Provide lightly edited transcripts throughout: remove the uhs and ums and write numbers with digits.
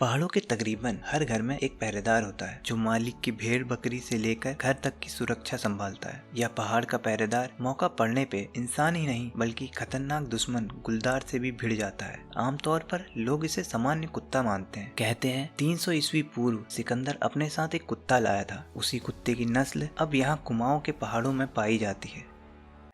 पहाड़ों के तकरीबन हर घर में एक पहरेदार होता है जो मालिक की भेड़ बकरी से लेकर घर तक की सुरक्षा संभालता है। यह पहाड़ का पहरेदार मौका पड़ने पे इंसान ही नहीं बल्कि खतरनाक दुश्मन गुलदार से भी भिड़ जाता है। आमतौर पर लोग इसे सामान्य कुत्ता मानते हैं। कहते हैं 300 ईस्वी पूर्व सिकंदर अपने साथ एक कुत्ता लाया था। उसी कुत्ते की नस्ल अब यहाँ कुमाऊं के पहाड़ों में पाई जाती है।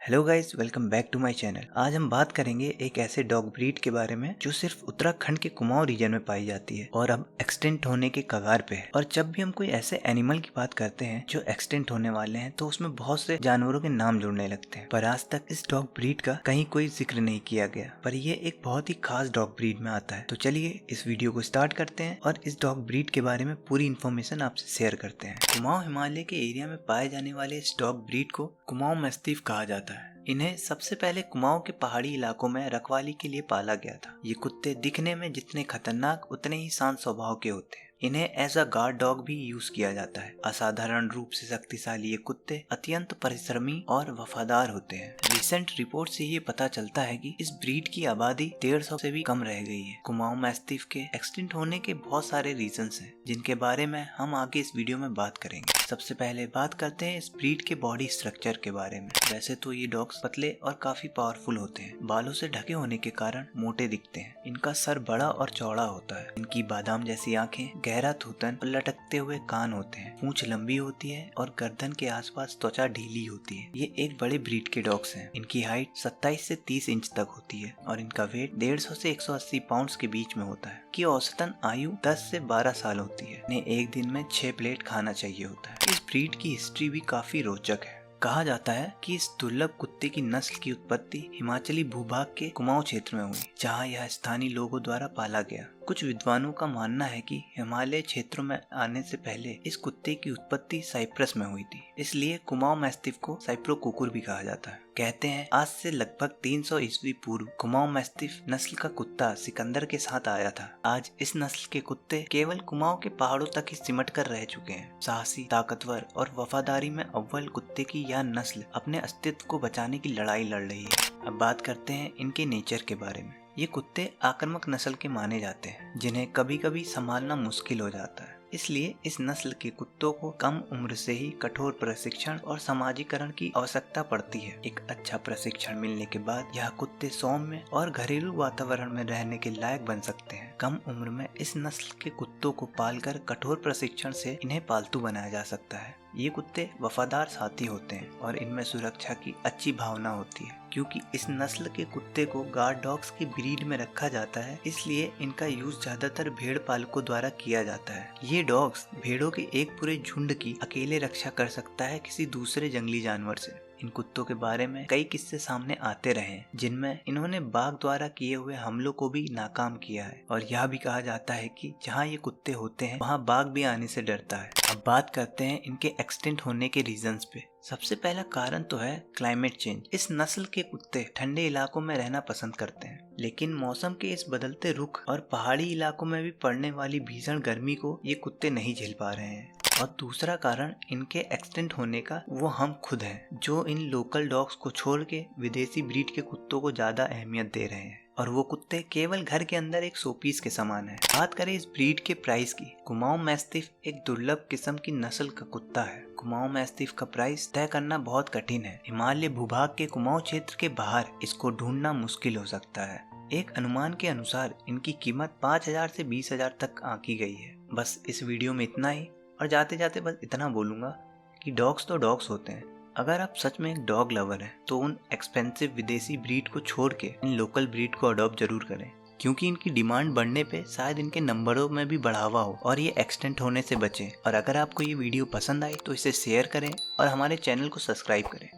Hello guys, welcome back to my channel. आज हम बात करेंगे एक ऐसे डॉग ब्रीड के बारे में जो सिर्फ उत्तराखंड के कुमाऊं रीजन में पाई जाती है और अब एक्सटेंट होने के कगार पे है। और जब भी हम कोई ऐसे एनिमल की बात करते हैं जो एक्सटेंट होने वाले हैं तो उसमें बहुत से जानवरों के नाम जुड़ने लगते हैं, पर आज तक इस डॉग ब्रीड का कहीं कोई जिक्र नहीं किया गया। पर ये एक बहुत ही खास डॉग ब्रीड में आता है। तो चलिए इस वीडियो को स्टार्ट करते हैं और इस डॉग ब्रीड के बारे में पूरी इन्फॉर्मेशन आपसे शेयर करते हैं। कुमाऊं हिमालय के एरिया में पाए जाने वाले इस डॉग ब्रीड को कुमाऊं मैस्टिफ कहा जाता है। इन्हें सबसे पहले कुमाऊं के पहाड़ी इलाकों में रखवाली के लिए पाला गया था। ये कुत्ते दिखने में जितने खतरनाक उतने ही शांत स्वभाव के होते हैं। इन्हें एज अ गार्ड डॉग भी यूज किया जाता है। असाधारण रूप से शक्तिशाली ये कुत्ते अत्यंत परिश्रमी और वफादार होते हैं। रिसेंट रिपोर्ट से ये पता चलता है कि इस ब्रीड की आबादी 150 से भी कम रह गई है। कुमाऊं मैस्टिफ के एक्सटिंक्ट होने के बहुत सारे रीजंस हैं जिनके बारे में हम आगे इस वीडियो में बात करेंगे। सबसे पहले बात करते हैं इस ब्रीड के बॉडी स्ट्रक्चर के बारे में। वैसे तो ये डॉग्स पतले और काफी पावरफुल होते हैं। बालों से ढके होने के कारण मोटे दिखते हैं। इनका सर बड़ा और चौड़ा होता है। इनकी बादाम जैसी आंखें, गहरा थूथन और लटकते हुए कान होते हैं। पूंछ लंबी होती है और गर्दन के आसपास त्वचा ढीली होती है। ये एक बड़े ब्रीड के डॉग्स हैं। इनकी हाइट 27 से 30 इंच तक होती है और इनका वेट 150 से 180 पाउंड्स के बीच में होता है। की औसतन आयु 10 से 12 साल होती है। इन्हें एक दिन में 6 प्लेट खाना चाहिए होता है। इस ब्रीड की हिस्ट्री भी काफी रोचक है। कहा जाता है कि इस दुर्लभ कुत्ते की नस्ल की उत्पत्ति हिमाचली भूभाग के कुमाऊं क्षेत्र में हुई, जहां यह स्थानीय लोगों द्वारा पाला गया। कुछ विद्वानों का मानना है कि हिमालय क्षेत्रों में आने से पहले इस कुत्ते की उत्पत्ति साइप्रस में हुई थी, इसलिए कुमाऊं मैस्टिफ को साइप्रो कुकुर भी कहा जाता है। कहते हैं आज से लगभग 300 ईस्वी पूर्व कुमाऊं मैस्टिफ नस्ल का कुत्ता सिकंदर के साथ आया था। आज इस नस्ल के कुत्ते केवल कुमाऊं के पहाड़ों तक ही सिमट कर रह चुके हैं। साहसी, ताकतवर और वफादारी में अव्वल कुत्ते की यह नस्ल अपने अस्तित्व को बचाने की लड़ाई लड़ रही है। अब बात करते हैं इनके नेचर के बारे में। ये कुत्ते आक्रामक नस्ल के माने जाते हैं जिन्हें कभी कभी संभालना मुश्किल हो जाता है। इसलिए इस नस्ल के कुत्तों को कम उम्र से ही कठोर प्रशिक्षण और समाजीकरण की आवश्यकता पड़ती है। एक अच्छा प्रशिक्षण मिलने के बाद यह कुत्ते सौम्य और घरेलू वातावरण में रहने के लायक बन सकते हैं। कम उम्र में इस नस्ल के कुत्तों को पालकर कठोर प्रशिक्षण से इन्हें पालतू बनाया जा सकता है। ये कुत्ते वफादार साथी होते हैं और इनमें सुरक्षा की अच्छी भावना होती है। क्योंकि इस नस्ल के कुत्ते को गार्ड डॉग्स की ब्रीड में रखा जाता है, इसलिए इनका यूज ज्यादातर भेड़ पालकों द्वारा किया जाता है। ये डॉग्स भेड़ों के एक पूरे झुंड की अकेले रक्षा कर सकता है किसी दूसरे जंगली जानवर से। इन कुत्तों के बारे में कई किस्से सामने आते रहे हैं जिनमें इन्होंने बाघ द्वारा किए हुए हमलों को भी नाकाम किया है। और यह भी कहा जाता है कि जहां ये कुत्ते होते हैं वहां बाघ भी आने से डरता है। अब बात करते हैं इनके एक्सटेंट होने के रीजंस पे। सबसे पहला कारण तो है क्लाइमेट चेंज। इस नस्ल के कुत्ते ठंडे इलाकों में रहना पसंद करते हैं, लेकिन मौसम के इस बदलते रुख और पहाड़ी इलाकों में भी पड़ने वाली भीषण गर्मी को ये कुत्ते नहीं झेल पा रहे हैं। और दूसरा कारण इनके एक्सटेंट होने का वो हम खुद हैं, जो इन लोकल डॉग्स को छोड़ के विदेशी ब्रीड के कुत्तों को ज्यादा अहमियत दे रहे हैं और वो कुत्ते केवल घर के अंदर एक शोपीस के समान है। बात करें इस ब्रीड के प्राइस की। कुमाऊं मैस्टिफ एक दुर्लभ किस्म की नस्ल का कुत्ता है। कुमाऊं मैस्टिफ का प्राइस तय करना बहुत कठिन है। हिमालय भूभाग के कुमाऊं क्षेत्र के बाहर इसको ढूंढना मुश्किल हो सकता है। एक अनुमान के अनुसार इनकी कीमत 5000 से 20,000 तक आंकी गई है। बस इस वीडियो में इतना ही, और जाते जाते बस इतना बोलूंगा कि डॉग्स तो डॉग्स होते हैं। अगर आप सच में एक डॉग लवर हैं तो उन एक्सपेंसिव विदेशी ब्रीड को छोड़ के इन लोकल ब्रीड को अडॉप्ट जरूर करें, क्योंकि इनकी डिमांड बढ़ने पे शायद इनके नंबरों में भी बढ़ावा हो और ये एक्सटेंट होने से बचें। और अगर आपको ये वीडियो पसंद आई तो इसे शेयर करें और हमारे चैनल को सब्सक्राइब करें।